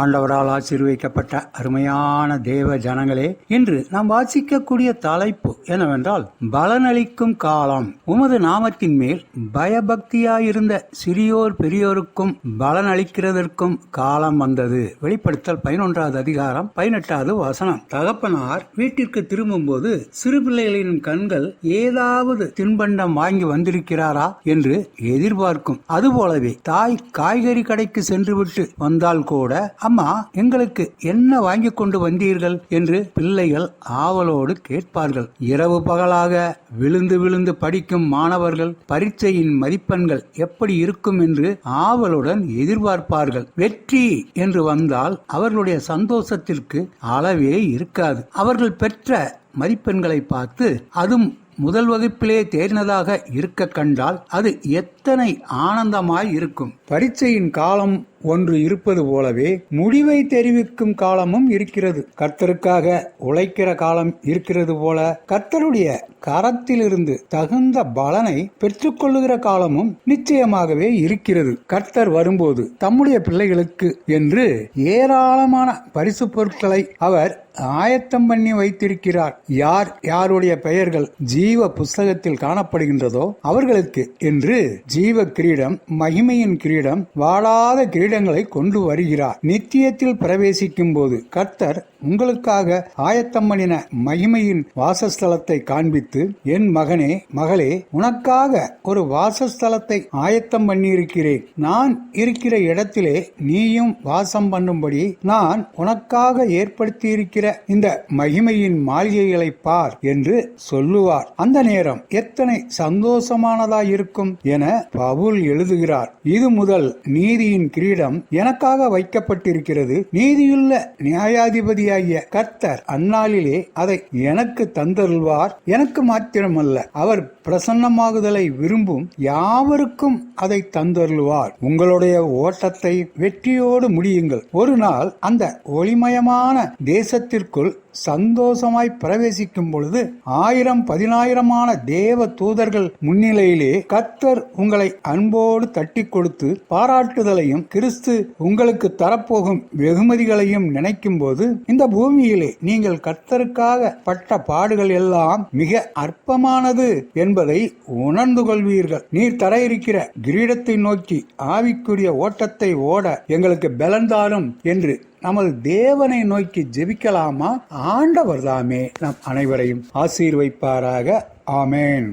ஆண்டவரால் ஆசீர்வதிக்கப்பட்ட அருமையான தேவ ஜனங்களே, இன்று நாம் வாசிக்கக்கூடிய தலைப்பு என்னவென்றால் பலனளிக்கும் காலம். உமது நாமத்தின் மேல் பயபக்தியாயிருந்த சிறியோர் பெரியோருக்கும் பலனளிக்கிறதற்கும் காலம் வந்தது. வெளிப்படுத்தல் 11வது அதிகாரம் 18வது வசனம். தகப்பனார் வீட்டிற்கு திரும்பும் போது சிறு பிள்ளைகளின் கண்கள் ஏதாவது தின்பண்டம் வாங்கி வந்திருக்கிறாரா என்று எதிர்பார்க்கும். அதுபோலவே தாய் காய்கறி கடைக்கு சென்றுவிட்டு வந்தால் கூட, அம்மா எங்களுக்கு என்ன வாங்கி கொண்டு வந்தீர்கள் என்று பிள்ளைகள் ஆவலோடு கேட்பார்கள். இரவு பகலாக விழுந்து விழுந்து படிக்கும் மாணவர்கள் பரீட்சையின் மதிப்பெண்கள் எப்படி இருக்கும் என்று ஆவலுடன் எதிர்பார்ப்பார்கள். வெற்றி என்று வந்தால் அவர்களுடைய சந்தோஷத்திற்கு அளவே இருக்காது. அவர்கள் பெற்ற மதிப்பெண்களை பார்த்து அதுவும் முதல் வகுப்பிலே தேர்ந்ததாக இருக்க கண்டால் அது எத்தனை ஆனந்தமாய் இருக்கும். பரீட்சையின் காலம் ஒன்று இருப்பது போலவே முடிவை தெரிவிக்கும் காலமும் இருக்கிறது. கர்த்தருக்காக உழைக்கிற காலம் இருக்கிறது போல கர்த்தருடைய கரத்திலிருந்து தகுந்த பலனை பெற்றுக்கொள்ளுகிற காலமும் நிச்சயமாகவே இருக்கிறது. கர்த்தர் வரும்போது தம்முடைய பிள்ளைகளுக்கு என்று ஏராளமான பரிசு பொருட்களை அவர் ஆயத்தம் பண்ணி வைத்திருக்கிறார். யார் யாருடைய பெயர்கள் ஜீவ புஸ்தகத்தில் காணப்படுகின்றதோ அவர்களுக்கு என்று ஜீவ கிரீடம், மகிமையின் கிரீடம், வாடாத கிரீடங்களை கொண்டு வருகிறார். நித்தியத்தில் பிரவேசிக்கும் போது கர்த்தர் உங்களுக்காக ஆயத்தம் பண்ணின மகிமையின் வாசஸ்தலத்தை காண்பித்து, என் மகனே மகளே, உனக்காக ஒரு வாசஸ்தலத்தை ஆயத்தம் பண்ணியிருக்கிறேன். நான் இருக்கிற இடத்திலே நீயும் வாசம் பண்ணும்படி நான் உனக்காக ஏற்படுத்தி இருக்கிற இந்த மகிமையின் மாளிகைகளை பார் என்று சொல்லுவார். அந்த நேரம் எத்தனை சந்தோஷமானதாயிருக்கும் என பவுல் எழுதுகிறார். இது முதல் நீதியின் கிரீடம் எனக்காக வைக்கப்பட்டிருக்கிறது. நீதியுள்ள நியாயாதிபதியாகிய கர்த்தர் அந்நாளிலே அதை எனக்கு தந்தருள்வார். எனக்கு மாத்திரமல்ல, அவர் பிரசன்னமாகுதலை விரும்பும் யாவருக்கும் அதை தந்தருள்வார். உங்களுடைய ஓட்டத்தை வெற்றியோடு முடியுங்கள். ஒரு நாள் அந்த ஒளிமயமான தேசத்திற்குள் சந்தோஷமாய் பிரவேசிக்கும் பொழுது 1000-10,000 தேவ தூதர்கள் முன்னிலையிலே கர்த்தர் உங்களை அன்போடு தட்டி கொடுத்து பாராட்டுதலையும் கிறிஸ்து உங்களுக்கு தரப்போகும் வெகுமதிகளையும் நினைக்கும் போது இந்த பூமியிலே நீங்கள் கர்த்தருக்காக பட்ட பாடுகள் எல்லாம் மிக அற்பமானது என்பதை உணர்ந்து கொள்வீர்கள். நீர் தர இருக்கிற கிரீடத்தை நோக்கி ஆவிக்குரிய ஓட்டத்தை ஓட எங்களுக்கு பலன் தாரும் என்று நமது தேவனை நோக்கி ஜெபிக்கலாமா? ஆண்டவர் தாமே நம் அனைவரையும் ஆசீர்வதிப்பாராக. ஆமென்.